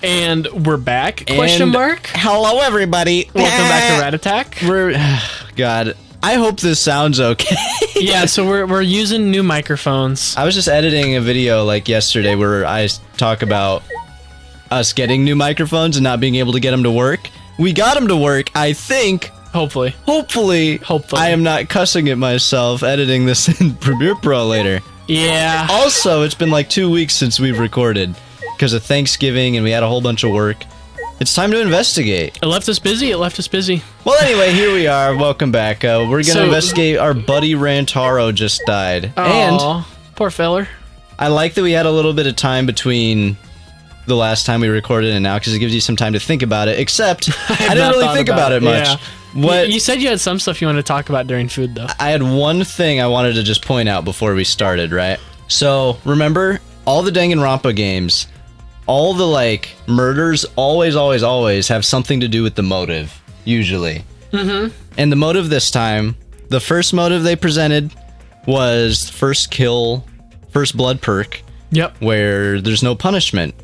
And we're back? Question mark. Hello, everybody. Welcome back to Rat Attack. God, I hope this sounds okay. Yeah, so we're using new microphones. I was just editing a video like yesterday where I talk about us getting new microphones and not being able to get them to work. We got them to work, I think. Hopefully. I am not cussing at myself editing this in Premiere Pro later. Yeah. Also, it's been like 2 weeks since we've recorded because of Thanksgiving and we had a whole bunch of work. It's time to investigate. It left us busy. Well, anyway, here we are. Welcome back. We're going to investigate our buddy Rantaro just died. Aww, and poor feller. I like that we had a little bit of time between the last time we recorded and now because it gives you some time to think about it, except I didn't really think about it much. Yeah. What you said you had some stuff you wanted to talk about during food, though. I had one thing I wanted to just point out before we started, right? So, remember, all the Danganronpa games, all the, like, murders always have something to do with the motive, usually. Mm-hmm. And the motive this time, the first motive they presented was first kill, first blood perk. Yep. Where there's no punishment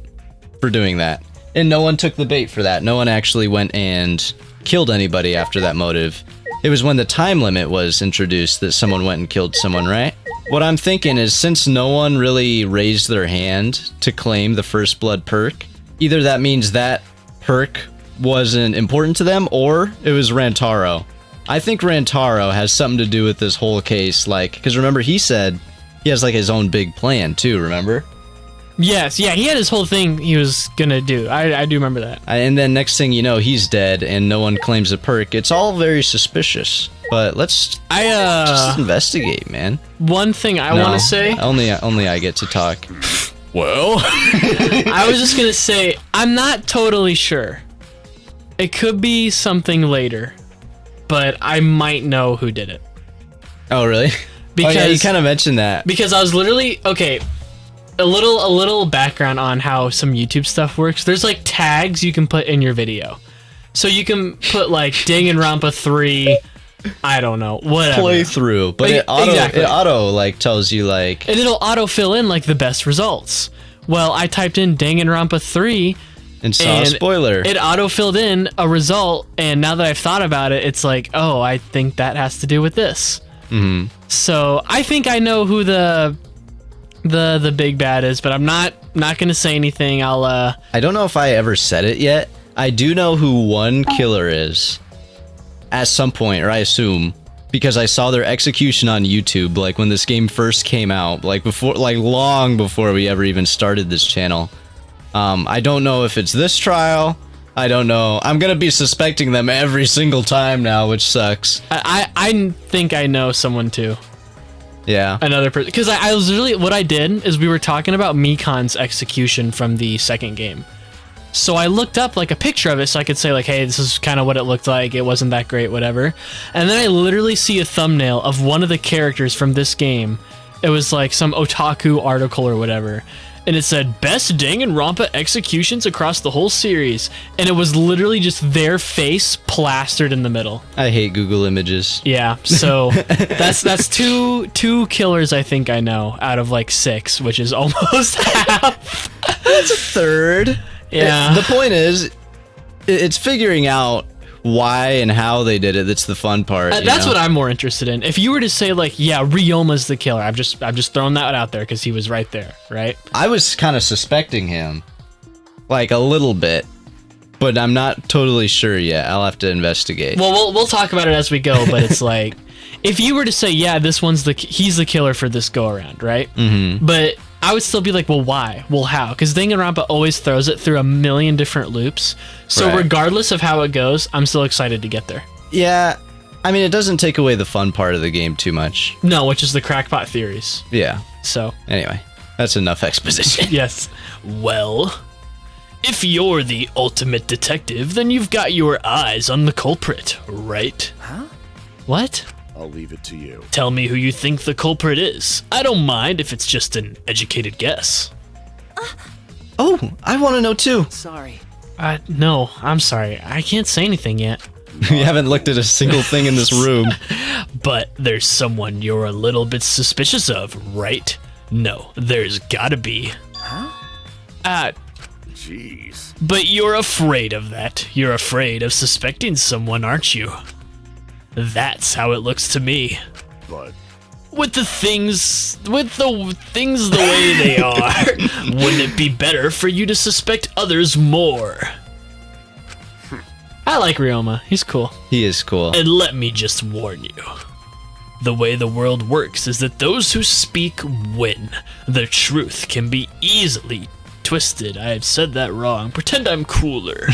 for doing that. And no one took the bait for that. No one actually went and killed anybody after that motive. It was when the time limit was introduced that someone went and killed someone, right? What I'm thinking is since no one really raised their hand to claim the first blood perk, either that means that perk wasn't important to them or it was Rantaro. I think Rantaro has something to do with this whole case, like, because remember he said he has like his own big plan too, remember? Yes, yeah, he had his whole thing he was gonna do. I do remember that. And then next thing you know, he's dead and no one claims a perk. It's all very suspicious. But let's just investigate, man. One thing I want to say... Only I get to talk. Well... I was just gonna say, I'm not totally sure. It could be something later. But I might know who did it. Oh, really? Because yeah, you kind of mentioned that. Because I was literally... Okay... A little background on how some YouTube stuff works. There's like tags you can put in your video. So you can put like Danganronpa 3, I don't know, whatever. Playthrough, but it auto like tells you like... And it'll auto fill in like the best results. Well, I typed in Danganronpa 3 and saw a spoiler. It auto filled in a result, and now that I've thought about it, it's like, oh, I think that has to do with this. Mm-hmm. So I think I know who the big bad is, but I'm not gonna say anything. I don't know if I ever said it yet. I do know who one killer is at some point, or I assume, because I saw their execution on YouTube, like when this game first came out, like long before we ever even started this channel. I don't know if it's this trial. I don't know. I'm gonna be suspecting them every single time now, which sucks. I think I know someone too. Yeah. Another person. Because I was really... What I did is we were talking about Mikan's execution from the second game. So I looked up like a picture of it so I could say like, hey, this is kind of what it looked like. It wasn't that great, whatever. And then I literally see a thumbnail of one of the characters from this game. It was like some otaku article or whatever. And it said, best Danganronpa executions across the whole series. And it was literally just their face plastered in the middle. I hate Google Images. Yeah, so that's two killers I think I know out of like 6, which is almost half. That's a third. Yeah. The point is, it's figuring out why and how they did it. That's the fun part. That's what I'm more interested in. If you were to say like, yeah, Ryoma's the killer, I've just thrown that out there because he was right there, right? I was kind of suspecting him, like a little bit, but I'm not totally sure yet. I'll have to investigate. Well, we'll talk about it as we go. But it's like, if you were to say, yeah, he's the killer for this go around, right? Mm-hmm. But I would still be like, well, why? Well, how? Because Danganronpa always throws it through a million different loops. So regardless of how it goes, I'm still excited to get there. Yeah. I mean, it doesn't take away the fun part of the game too much. No, which is the crackpot theories. Yeah. So. Anyway, that's enough exposition. Yes. Well, if you're the ultimate detective, then you've got your eyes on the culprit, right? Huh? What? I'll leave it to you. Tell me who you think the culprit is. I don't mind if it's just an educated guess. Oh, I want to know too. Sorry. No, I'm sorry. I can't say anything yet. You haven't looked at a single thing in this room. But there's someone you're a little bit suspicious of, right? No, there's gotta be. Huh? Jeez. But you're afraid of that. You're afraid of suspecting someone, aren't you? That's how it looks to me. But With the things the way they are, wouldn't it be better for you to suspect others more? I like Ryoma. He's cool. He is cool. And let me just warn you. The way the world works is that those who speak win. The truth can be easily twisted. I had said that wrong. Pretend I'm cooler.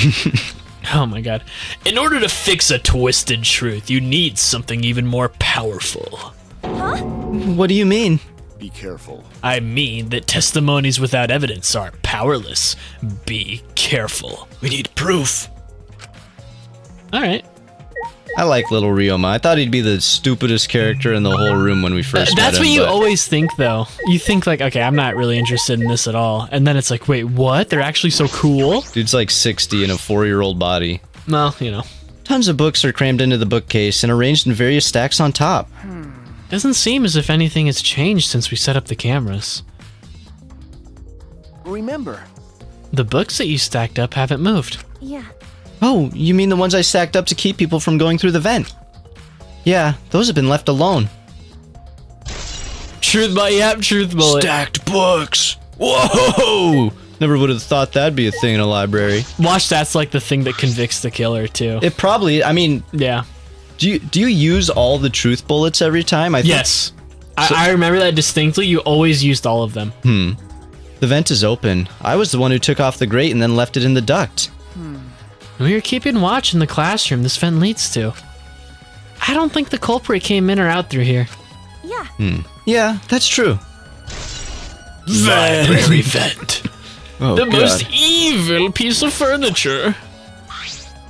Oh my god. In order to fix a twisted truth, you need something even more powerful. What do you mean? be careful. I mean that testimonies without evidence are powerless. Be careful. We need proof. Alright. I like little Ryoma. I thought he'd be the stupidest character in the whole room when we first met That's him. what you but always think, though. You think, like, okay, I'm not really interested in this at all. And then it's like, wait, what? They're actually so cool? Dude's like 60 in a 4-year-old body. Well, you know. Tons of books are crammed into the bookcase and arranged in various stacks on top. Doesn't seem as if anything has changed since we set up the cameras. Remember. The books that you stacked up haven't moved. Yeah. Oh, you mean the ones I stacked up to keep people from going through the vent? Yeah, those have been left alone. Truth bullet. Stacked books! Whoa! Never would have thought that'd be a thing in a library. Watch, that's like the thing that convicts the killer, too. It probably, I mean, Yeah. do you use all the truth bullets every time? I think Yes. I remember that distinctly. You always used all of them. the vent is open. I was the one who took off the grate and then left it in the duct. We were keeping watch in the classroom this vent leads to. I don't think the culprit came in or out through here. Yeah. Yeah, that's true. Library vent. Oh, The God. most evil piece of furniture.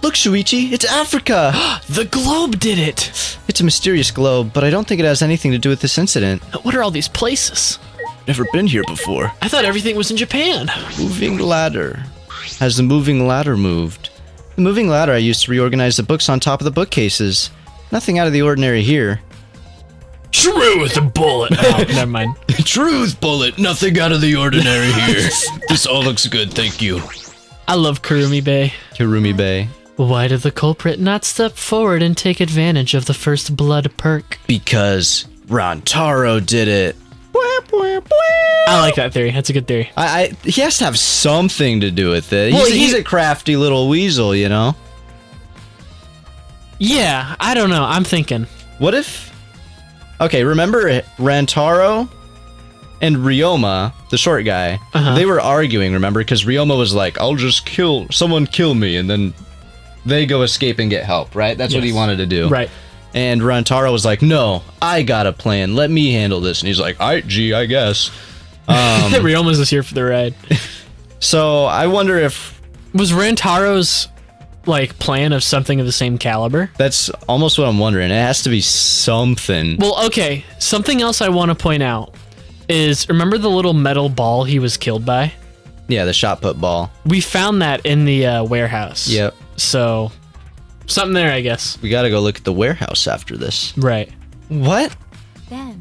Look, Shuichi, it's Africa! The globe did it. It's a mysterious globe, but I don't think it has anything to do with this incident. What are all these places? Never been here before. I thought everything was in Japan. Moving ladder. Has the moving ladder moved? The moving ladder I used to reorganize the books on top of the bookcases. Nothing out of the ordinary here. Truth bullet. Oh, never mind. Truth bullet, nothing out of the ordinary here. This all looks good, thank you. I love Kurumi Bay. Kirumi Bay. Why did the culprit not step forward and take advantage of the first blood perk? Because Rantaro did it. I like that theory. That's a good theory. He has to have something to do with it. Well, He's a crafty little weasel, you know? Yeah, I don't know. I'm thinking. What if... Okay, remember Rantaro and Ryoma, the short guy, they were arguing, remember? Because Ryoma was like, I'll just someone kill me, and then they go escape and get help, right? That's what he Yes. wanted to do. Right. And Rantaro was like, no, I got a plan. Let me handle this. And he's like, all right, G, I guess. Ryoma's is here for the ride. So I wonder if Was Rantaro's like plan of something of the same caliber? that's almost what I'm wondering. It has to be something. Well, okay. Something else I want to point out is, remember the little metal ball he was killed by? Yeah, the shot put ball. We found that in the warehouse. Yep. So, something there, I guess. We gotta go look at the warehouse after this. Right. What? Then.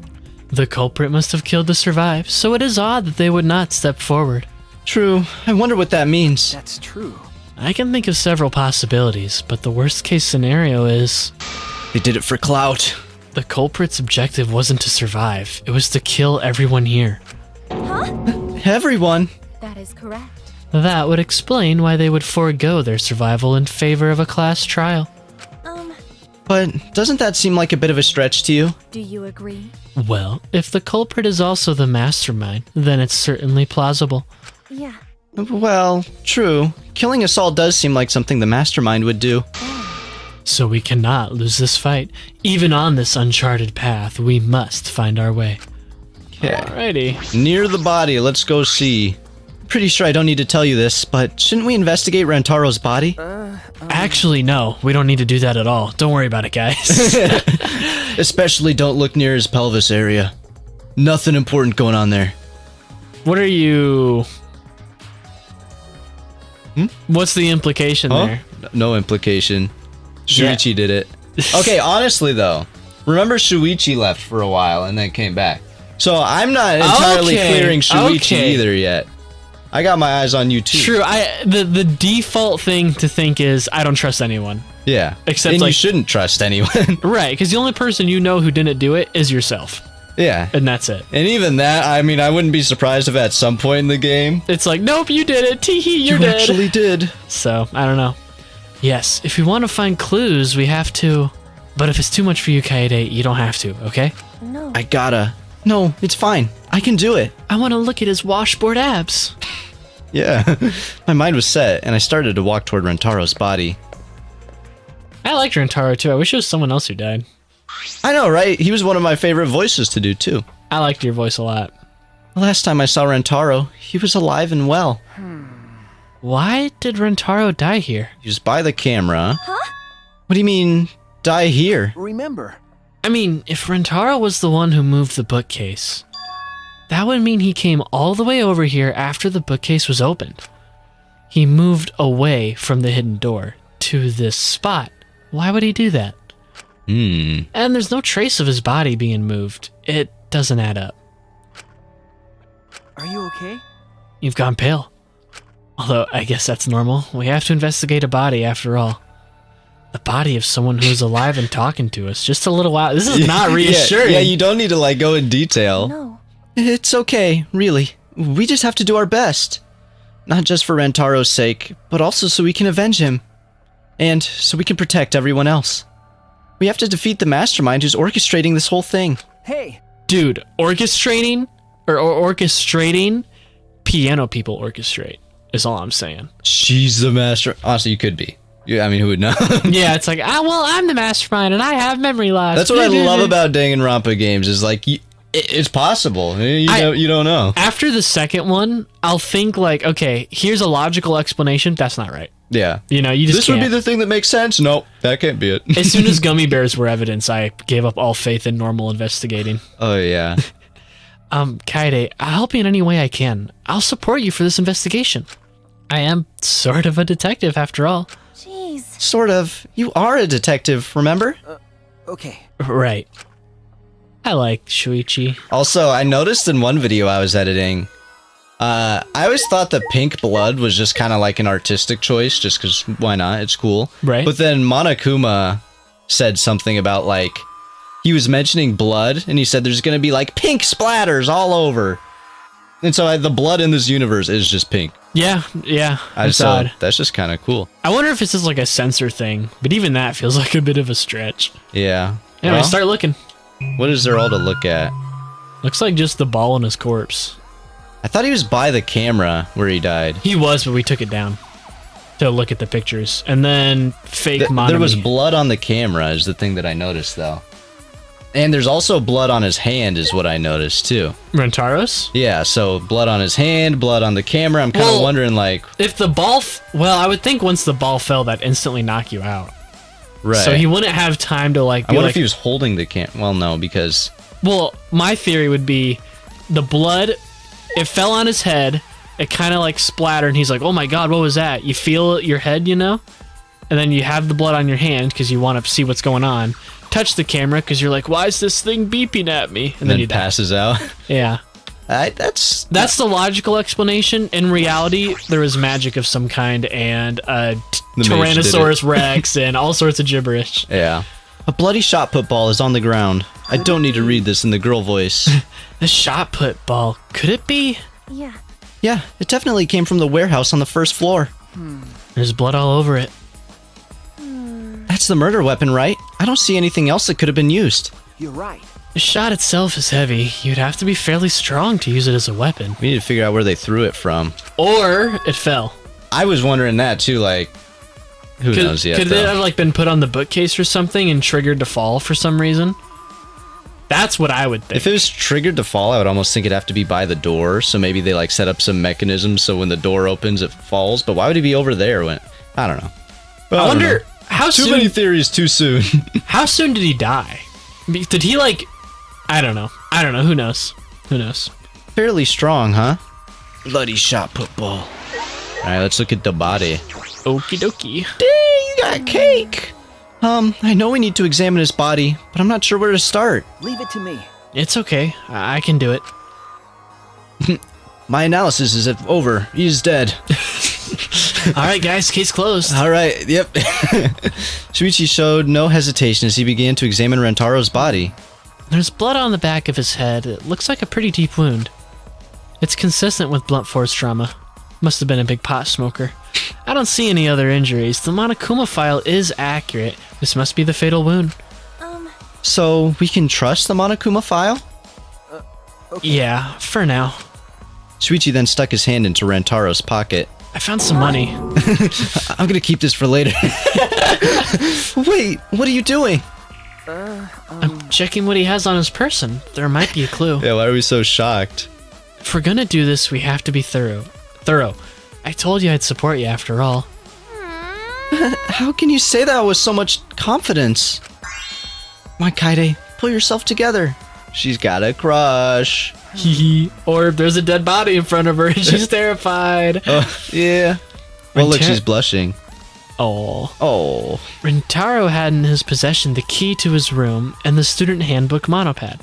The culprit must have killed to survive, so it is odd that they would not step forward. True. I wonder what that means. That's true. I can think of several possibilities, but the worst case scenario is They did it for clout. the culprit's objective wasn't to survive, it was to kill everyone here. Everyone. That is correct. That would explain why they would forego their survival in favor of a class trial. But doesn't that seem like a bit of a stretch to you? Do you agree? Well, if the culprit is also the mastermind, then it's certainly plausible. Yeah. Well, true. Killing us all does seem like something the mastermind would do. So we cannot lose this fight. Even on this uncharted path, we must find our way. Okay. Alrighty. Near the body, let's go see. Pretty sure I don't need to tell you this, but shouldn't we investigate Rantaro's body? Actually, no, we don't need to do that at all. Don't worry about it, guys. Especially don't look near his pelvis area. Nothing important going on there. What are you... What's the implication there? No implication. Shuichi did it. Okay, honestly though, remember Shuichi left for a while and then came back. So I'm not entirely Okay, clearing Shuichi okay. either yet. I got my eyes on you too. True. The default thing to think is I don't trust anyone. Yeah. Except and like you shouldn't trust anyone. right, because the only person you know who didn't do it is yourself, Yeah. and that's it. And even that, I mean, I wouldn't be surprised if at some point in the game It's like, nope, you did it. Teehee, you're you dead. actually did. So I don't know. Yes, if we want to find clues, we have to. But if it's too much for you, Kaede, you don't have to. Okay? No. I gotta. No, it's fine. I can do it. I want to look at his washboard abs. Yeah. My mind was set, and I started to walk toward Rentaro's body. I liked Rentaro too. I wish it was someone else who died. I know, right? He was one of my favorite voices to do, too. I liked your voice a lot. The last time I saw Rentaro, he was alive and well. Why did Rentaro die here? He was by the camera. Huh? What do you mean, die here? Remember, I mean, if Rentaro was the one who moved the bookcase, that would mean he came all the way over here after the bookcase was opened. He moved away from the hidden door to this spot. Why would he do that? And there's no trace of his body being moved. It doesn't add up. are you okay? You've gone pale. Although, I guess that's normal. We have to investigate a body after all. The body of someone who's alive and talking to us. Just a little while. This is not reassuring. Yeah, you don't need to, like, go in detail. No. It's okay, really. We just have to do our best. Not just for Rentaro's sake, but also so we can avenge him. And so we can protect everyone else. We have to defeat the mastermind who's orchestrating this whole thing. Hey, Dude, orchestrating piano people orchestrate is all I'm saying. She's the master. Honestly, you could be. Yeah, I mean, who would know? Yeah, it's like, I'm the mastermind and I have memory loss. That's what I love about Danganronpa games is like, it's possible. You don't know. After the second one, I'll think like, okay, here's a logical explanation. That's not right. Yeah. You know, you just This can't. would be the thing that makes sense. Nope, that can't be it. As soon as gummy bears were evidence, I gave up all faith in normal investigating. Oh, yeah. Kaede, I'll help you in any way I can. I'll support you for this investigation. I am sort of a detective after all. Jeez. Sort of. You are a detective, remember? okay. Right. I like Shuichi. Also, I noticed in one video I was editing, I always thought the pink blood was just kind of like an artistic choice, just because why not? It's cool. Right. But then Monokuma said something about, like, he was mentioning blood, and he said there's going to be, like, pink splatters all over. And so the blood in this universe is just pink. Yeah, it's So odd. that's just kind of cool. I wonder if it's just like a censor thing, but even that feels like a bit of a stretch. Yeah. Anyway, Well, start looking. what is there all to look at? Looks like just the ball in his corpse. I thought he was by the camera where he died. He was, but we took it down to look at the pictures. And then fake Monomi. There was blood on the camera is the thing that I noticed, though. And there's also blood on his hand is what I noticed, too. Rentaros? Yeah, so blood on his hand, blood on the camera. I'm kind of Well, wondering, like... If the ball... well, I would think once the ball fell, that instantly knock you out. Right. So he wouldn't have time to, like... I be wonder like, if he was holding the camera. Well, no, because... Well, my theory would be the blood... It fell on his head. It kind of, like, splattered, and he's like, oh my god, what was that? You feel your head, you know? And then you have the blood on your hand because you want to see what's going on. Touch the camera because you're like, why is this thing beeping at me? And then you die. passes out. Yeah. That's That's the logical explanation. In reality, there was magic of some kind and The mage Tyrannosaurus Rex and all sorts of gibberish. Yeah. A bloody shot put ball is on the ground. I don't need to read this in the girl voice. The shot put ball. Could it be? Yeah. Yeah, it definitely came from the warehouse on the first floor. There's blood all over it. That's the murder weapon, right? I don't see anything else that could have been used. You're right. The shot itself is heavy. You'd have to be fairly strong to use it as a weapon. We need to figure out where they threw it from. Or it fell. I was wondering that too, like, who knows yet, Could though. it have like been put on the bookcase or something and triggered to fall for some reason? That's what I would think. If it was triggered to fall, I would almost think it'd have to be by the door, so maybe they, like, set up some mechanism so when the door opens, it falls, but why would he be over there when... I don't know. I wonder how Too soon. many theories too soon. How soon did he die? Did he like? I don't know. Who knows? Fairly strong, huh? Bloody shot put ball. Alright, let's look at the body. Okie dokie. Dang, you got cake! I know we need to examine his body, but I'm not sure where to start. Leave it to me. It's okay. I can do it. My analysis is over. He's dead. All right, guys, case closed. All right, yep. Shuichi showed no hesitation as he began to examine Rentaro's body. There's blood on the back of his head. It looks like a pretty deep wound. It's consistent with blunt force trauma. Must have been a big pot smoker. I don't see any other injuries. The Monokuma file is accurate. This must be the fatal wound. So we can trust the Monokuma file? Okay. Yeah, for now. Shuichi then stuck his hand into Rentaro's pocket. I found some money. I'm gonna keep this for later. Wait, what are you doing? I'm checking what he has on his person. There might be a clue. Yeah, why are we so shocked? If we're gonna do this, we have to be thorough. I told you I'd support you after all. How can you say that with so much confidence? Come on, Kaede, pull yourself together. She's got a crush. Or if there's a dead body in front of her and she's terrified. Oh, yeah. Well, look, Renta- she's blushing. Oh. Rentaro had in his possession the key to his room and the student handbook monopad.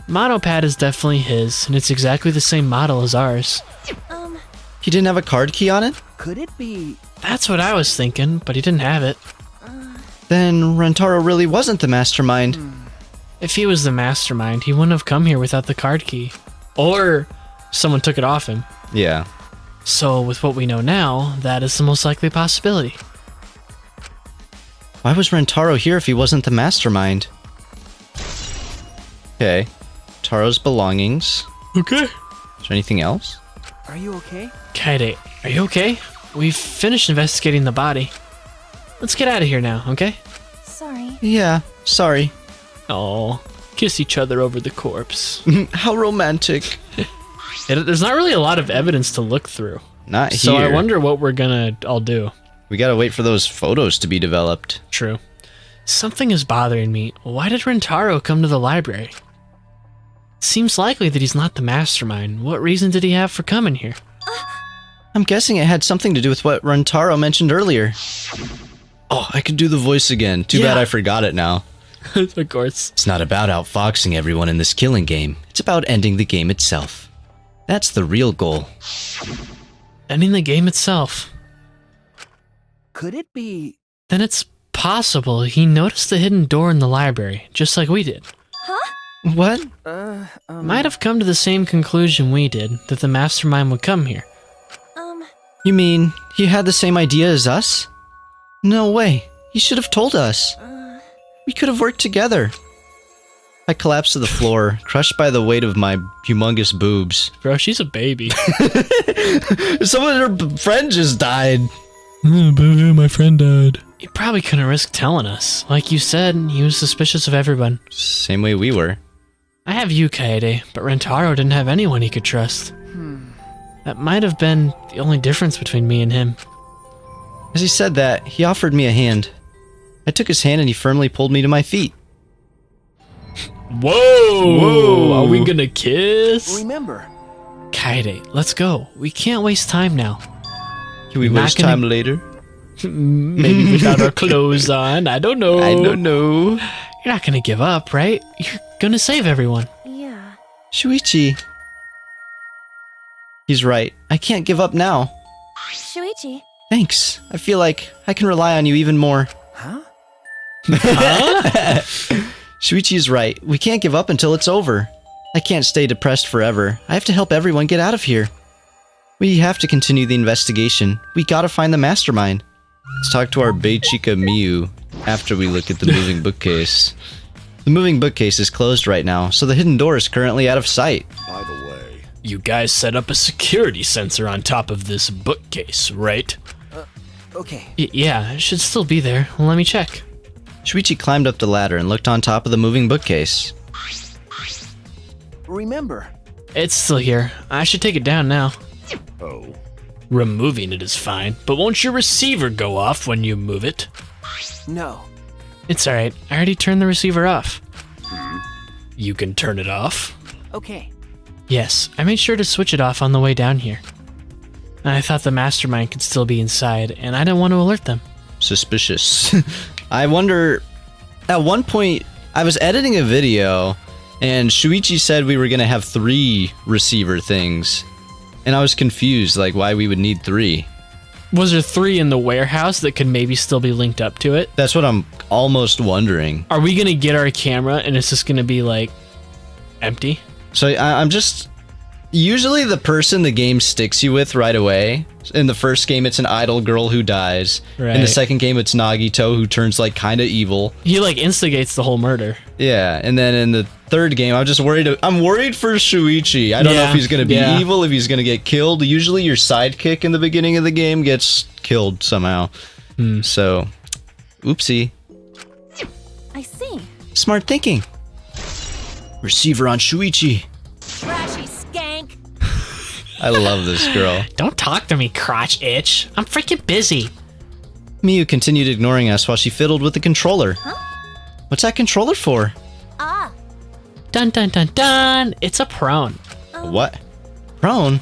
Monopad is definitely his, and it's exactly the same model as ours. He didn't have a card key on it? Could it be? That's what I was thinking, but he didn't have it. Then Rentaro really wasn't the mastermind. If he was the mastermind, he wouldn't have come here without the card key. Or someone took it off him. Yeah. So with what we know now, that is the most likely possibility. Why was Rentaro here if he wasn't the mastermind? Okay. Taro's belongings. Okay. Is there anything else? Are you okay? Kaede, are you okay? We've finished investigating the body. Let's get out of here now, okay? Sorry. Yeah, sorry. Oh, kiss each other over the corpse. How romantic. There's not really a lot of evidence to look through. Not So here. I wonder what we're gonna all do. We gotta wait for those photos to be developed. True. Something is bothering me. Why did Rentaro come to the library? Seems likely that he's not the mastermind. What reason did he have for coming here? I'm guessing it had something to do with what Rentaro mentioned earlier. Oh, I could do the voice again. Too bad Yeah. I forgot it now. Of course. It's not about outfoxing everyone in this killing game. It's about ending the game itself. That's the real goal. Ending the game itself. Could it be? Then it's possible he noticed the hidden door in the library, just like we did. What? Might have come to the same conclusion we did, that the mastermind would come here. You mean he had the same idea as us? No way. He should have told us. We could have worked together. I collapsed to the floor, crushed by the weight of my humongous boobs. Bro, she's a baby. Someone, her friend just died. My friend died. He probably couldn't risk telling us. Like you said, he was suspicious of everyone. Same way we were. I have you, Kaede, but Rentaro didn't have anyone he could trust. That might have been the only difference between me and him. As he said that, he offered me a hand. I took his hand and he firmly pulled me to my feet. Whoa! Are we gonna kiss? Remember? Kaede, let's go. We can't waste time now. Can we Not waste gonna- time later? Maybe without our clothes on. I don't know. I don't know. You're not gonna give up, right? You're gonna save everyone. Yeah. Shuichi. He's right. I can't give up now. Shuichi. Thanks. I feel like I can rely on you even more. Huh? Shuichi is right. We can't give up until it's over. I can't stay depressed forever. I have to help everyone get out of here. We have to continue the investigation. We gotta find the mastermind. Let's talk to our Beichika Miyu after we look at the moving bookcase. The moving bookcase is closed right now, so the hidden door is currently out of sight. By the way, You guys set up a security sensor on top of this bookcase, right? Okay. Yeah, it should still be there. Let me check. Shuichi climbed up the ladder and looked on top of the moving bookcase. Remember? It's still here. I should take it down now. oh, Removing it is fine, but won't your receiver go off when you move it? No. It's alright. I already turned the receiver off. You can turn it off? Okay. Yes, I made sure to switch it off on the way down here. I thought the mastermind could still be inside, and I didn't want to alert them. Suspicious. I wonder, at one point, I was editing a video, and Shuichi said we were going to have 3 receiver things. And I was confused, like, why we would need 3. Was there 3 in the warehouse that could maybe still be linked up to it? That's what I'm almost wondering. Are we gonna get our camera and it's just gonna be like empty? So I'm just... Usually the person the game sticks you with right away. In the first game, it's an idol girl who dies. Right. In the second game, it's Nagito, who turns, like, kind of evil. He like instigates the whole murder. Yeah, and then in the third game, I'm just worried. I'm worried for Shuichi. I don't know if he's going to be evil, if he's going to get killed. Usually your sidekick in the beginning of the game gets killed somehow. So, oopsie. I see. Smart thinking. Receiver on Shuichi. Trashy skank. I love this girl. Don't talk to me, crotch itch. I'm freaking busy. Miyu continued ignoring us while she fiddled with the controller. Huh? What's that controller for? Ah. Dun dun dun dun. It's a prone. What? Prone?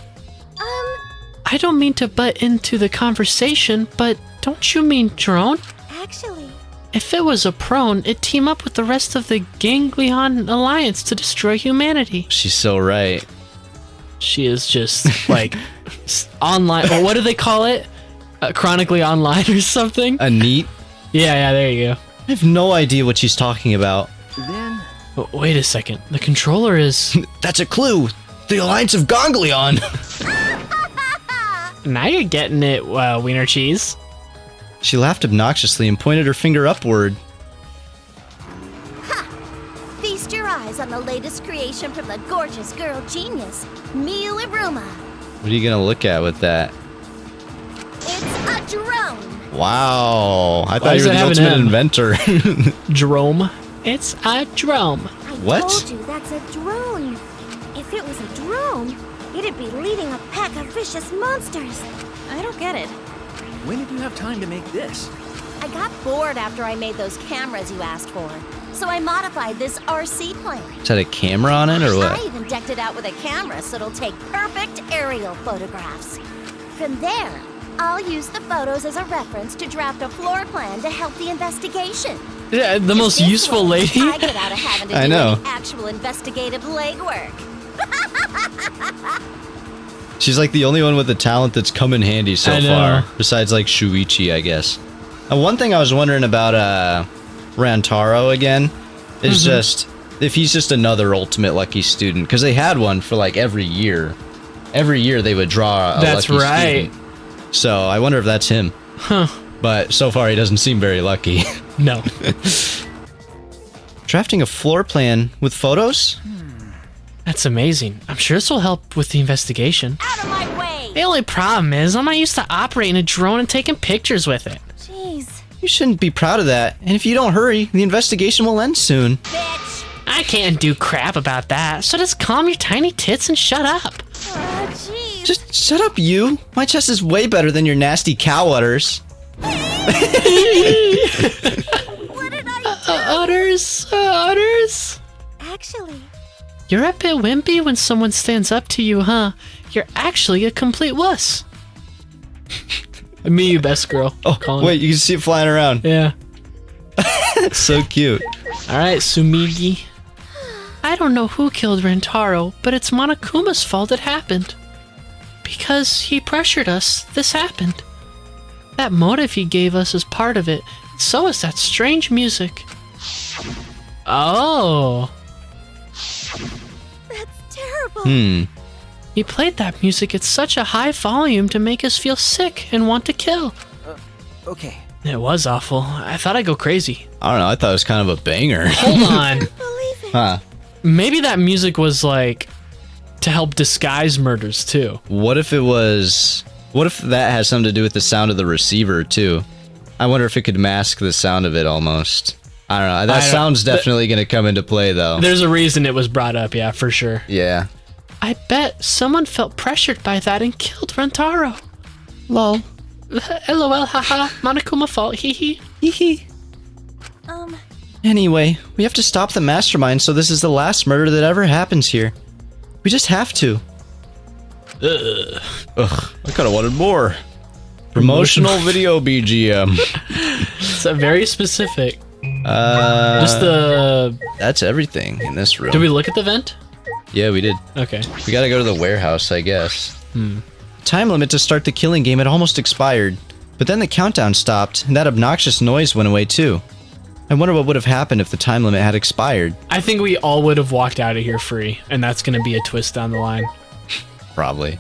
I don't mean to butt into the conversation, but don't you mean drone? Actually. If it was a prone, it'd team up with the rest of the Ganglion Alliance to destroy humanity. She's so right. She is just like online. Or what do they call it? Chronically online or something? A neat? Yeah, there you go. I have no idea what she's talking about. Then, But wait a second. The controller is... That's a clue. The Alliance of Ganglion. Now you're getting it, Wiener Cheese. She laughed obnoxiously and pointed her finger upward. Feast your eyes on the latest creation from the gorgeous girl genius, Miyu Iruma. What are you gonna look at with that? It's a drone. Wow. I Why thought does you were it the have an ultimate M? inventor. Drome. It's a drome. I What? told you that's a drone. If it was a drone, it'd be leading a pack of vicious monsters. I don't get it. when did you have time to make this? I got bored after I made those cameras you asked for, so I modified this RC plane. Is that a camera on it or I what? even decked it out with a camera so it'll take perfect aerial photographs. From there, I'll use the photos as a reference to draft a floor plan to help the investigation. Yeah, the most This useful way, lady. I get out of having to I do know. any actual investigative legwork. She's like the only one with the talent that's come in handy so I know. far. Besides like Shuichi, I guess. One thing I was wondering about Rantaro again is just if he's just another ultimate lucky student. Because they had one for like every year. Every year they would draw a That's lucky right. student. So I wonder if that's him. Huh. But so far he doesn't seem very lucky. No. Drafting a floor plan with photos? That's amazing. I'm sure this will help with the investigation. Out of my way! The only problem is I'm not used to operating a drone and taking pictures with it. Jeez, You shouldn't be proud of that. And if you don't hurry, the investigation will end soon. bitch! I can't do crap about that, so just calm your tiny tits and shut up. Oh, jeez. Just shut up, you. My chest is way better than your nasty cow udders. What did I do? Udders. Actually, You're a bit wimpy when someone stands up to you, huh? You're actually a complete wuss. Me, you best girl. Oh, Colin. wait, you can see it flying around. Yeah. It's so cute. All right, Sumigi. I don't know who killed Rentaro, but it's Monokuma's fault it happened. Because he pressured us, this happened. That motive he gave us is part of it. So is that strange music. Oh. that's terrible. He played that music at such a high volume to make us feel sick and want to kill. Okay. It was awful. I thought I'd go crazy. I don't know, I thought it was kind of a banger. Hold on. Believe it. Huh. Maybe that music was like to help disguise murders too. What if it was... What if that has something to do with the sound of the receiver, too? I wonder if it could mask the sound of it almost. I don't know. That sound's definitely going to come into play, though. There's a reason it was brought up, yeah, for sure. Yeah. I bet someone felt pressured by that and killed Rentaro. Lol. LOL, haha, Monokuma fault, hee hee. Hee hee. Anyway, we have to stop the mastermind, so this is the last murder that ever happens here. We just have to. Ugh, I kind of wanted more. Promotional video BGM. It's a very specific. That's Just the... everything in this room. Did we look at the vent? Yeah, we did. Okay. We gotta go to the warehouse, I guess. Time limit to start the killing game had almost expired, but then the countdown stopped, and that obnoxious noise went away too. I wonder what would have happened if the time limit had expired. I think we all would have walked out of here free, and that's going to be a twist down the line. Probably.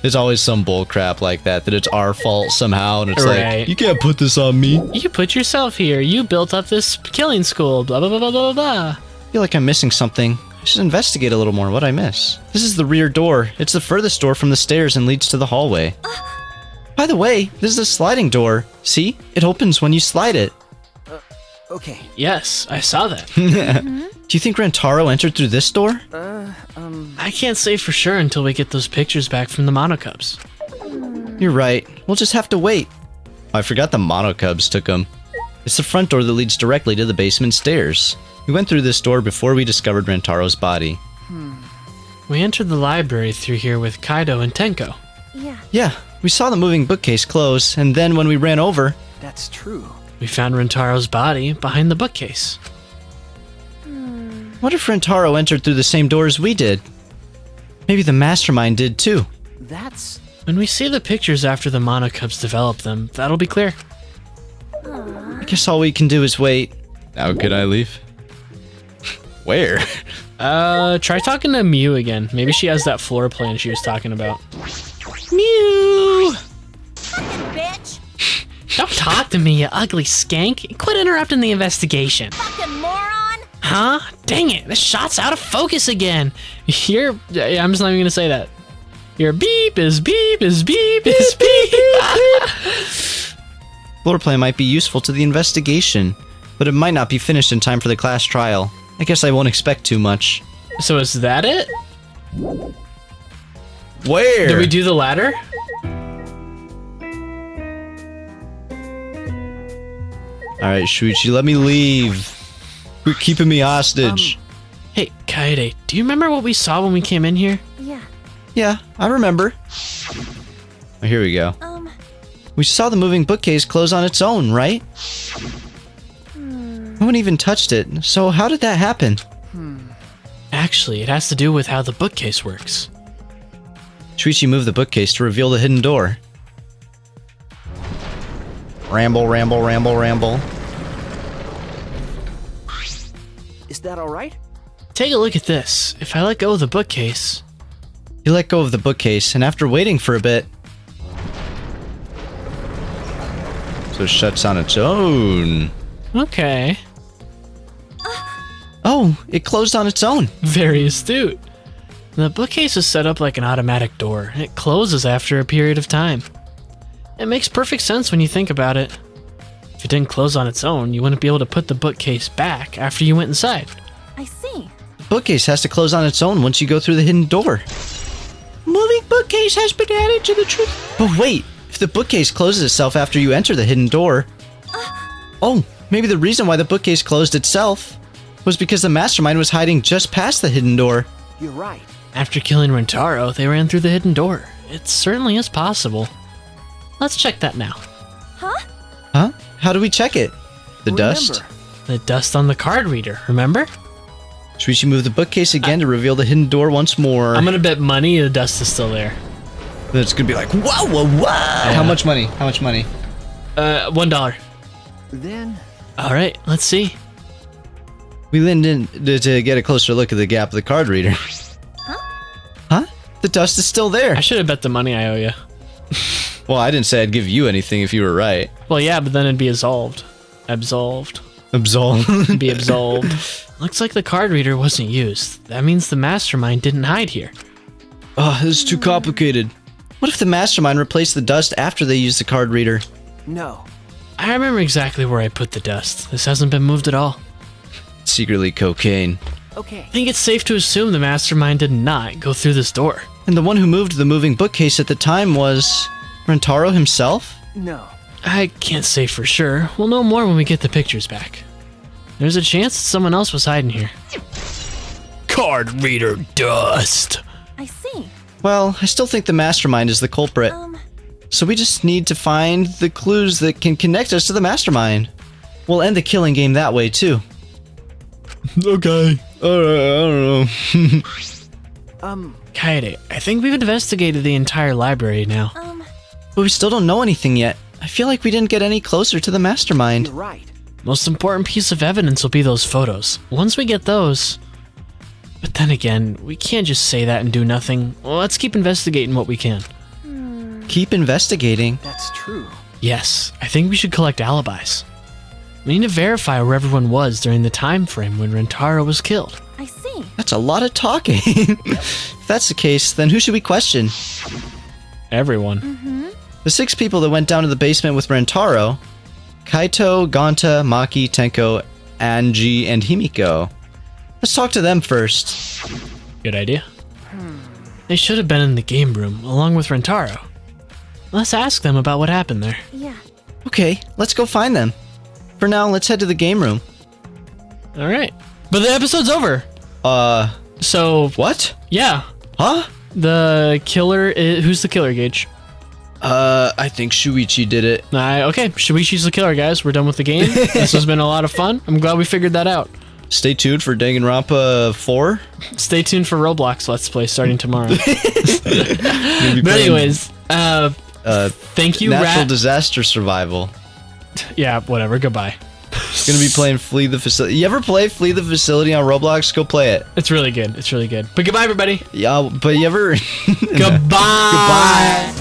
There's always some bull crap like that it's our fault somehow, and it's Right. like, you can't put this on me. You put yourself here. You built up this killing school. Blah, blah, blah, blah, blah, blah. I feel like I'm missing something. I should investigate a little more. What'd I miss? This is the rear door. It's the furthest door from the stairs and leads to the hallway. By the way, this is a sliding door. See? It opens when you slide it. Okay. Yes, I saw that. Do you think Rentaro entered through this door? I can't say for sure until we get those pictures back from the Monocubs. You're right. We'll just have to wait. I forgot the Monocubs took them. It's the front door that leads directly to the basement stairs. We went through this door before we discovered Rentaro's body. We entered the library through here with Kaido and Tenko. Yeah. Yeah, we saw the moving bookcase close, and then when we ran over... That's true. We found Rentaro's body behind the bookcase. What if Rentaro entered through the same door as we did? Maybe the mastermind did too. That's... When we see the pictures after the Monocubs develop them, that'll be clear. I guess all we can do is wait. Now can I leave? Where? Try talking to Mew again. Maybe she has that floor plan she was talking about. Mew! Fucking bitch! Don't talk to me, you ugly skank. Quit interrupting the investigation. Fucking moron! Huh? Dang it, this shot's out of focus again. I'm just not even gonna say that. Your beep is beep is beep is beep. Floor plan might be useful to the investigation, but it might not be finished in time for the class trial. I guess I won't expect too much. So is that it? Where? Did we do the ladder? Alright, Shuichi, let me leave. Quit keeping me hostage. Hey, Kaede, do you remember what we saw when we came in here? Yeah. Yeah, I remember. Oh, here we go. We saw the moving bookcase close on its own, right? No one even touched it, so how did that happen? Actually, it has to do with how the bookcase works. Shuichi moved the bookcase to reveal the hidden door. Ramble, ramble, ramble, ramble. Is that all right? Take a look at this. If I let go of the bookcase... You let go of the bookcase, and after waiting for a bit... So it shuts on its own. Okay. Oh, it closed on its own. Very astute. The bookcase is set up like an automatic door. It closes after a period of time. It makes perfect sense when you think about it. If it didn't close on its own, you wouldn't be able to put the bookcase back after you went inside. I see. The bookcase has to close on its own once you go through the hidden door. Moving bookcase has been added to the truth. But wait, if the bookcase closes itself after you enter the hidden door... Oh, maybe the reason why the bookcase closed itself was because the mastermind was hiding just past the hidden door. You're right. After killing Rentaro, they ran through the hidden door. It certainly is possible. Let's check that now. Huh? How do we check it? The dust? The dust on the card reader, remember? Shuichi moved the bookcase again to reveal the hidden door once more. I'm gonna bet money the dust is still there. Then it's gonna be like, whoa, whoa, whoa! How much money? How much money? $1. Then... Alright, let's see. We leaned in to get a closer look at the gap of the card reader. Huh? The dust is still there. I should have bet the money I owe you. Well, I didn't say I'd give you anything if you were right. Well, yeah, but then it'd be absolved. Absolved. Absolved. Be absolved. Looks like the card reader wasn't used. That means the mastermind didn't hide here. Oh, this is too complicated. What if the mastermind replaced the dust after they used the card reader? No. I remember exactly where I put the dust. This hasn't been moved at all. Secretly cocaine. Okay. I think it's safe to assume the mastermind did not go through this door. And the one who moved the moving bookcase at the time was... Rentaro himself? No. I can't say for sure. We'll know more when we get the pictures back. There's a chance that someone else was hiding here. Card reader dust. I see. Well, I still think the mastermind is the culprit. So we just need to find the clues that can connect us to the mastermind. We'll end the killing game that way, too. Okay. Alright, I don't know. Kaede, I think we've investigated the entire library now. But we still don't know anything yet. I feel like we didn't get any closer to the mastermind. You're right. Most important piece of evidence will be those photos. Once we get those... But then again, we can't just say that and do nothing. Well, let's keep investigating what we can. Keep investigating. That's true. Yes, I think we should collect alibis. We need to verify where everyone was during the time frame when Rentaro was killed. I see. That's a lot of talking. If that's the case, then who should we question? Everyone. The 6 people that went down to the basement with Rentaro: Kaito, Gonta, Maki, Tenko, Anji, and Himiko. Let's talk to them first. Good idea. They should have been in the game room, along with Rentaro. Let's ask them about what happened there. Yeah. Okay, let's go find them. For now, let's head to the game room. Alright. But the episode's over! So, What? yeah. Huh? The killer who's the killer, Gage? I think Shuichi did it. Okay, Shuichi's the killer, guys. We're done with the game. This has been a lot of fun. I'm glad we figured that out. Stay tuned for Danganronpa 4. Stay tuned for Roblox Let's Play starting tomorrow. Gonna be But playing, anyways, thank you, Natural Rat. Disaster Survival. Yeah, whatever. Goodbye. Gonna be playing Flee the Facility. You ever play Flee the Facility on Roblox? Go play it. It's really good. It's really good. But goodbye, everybody. Yeah, but you ever... Goodbye. Goodbye.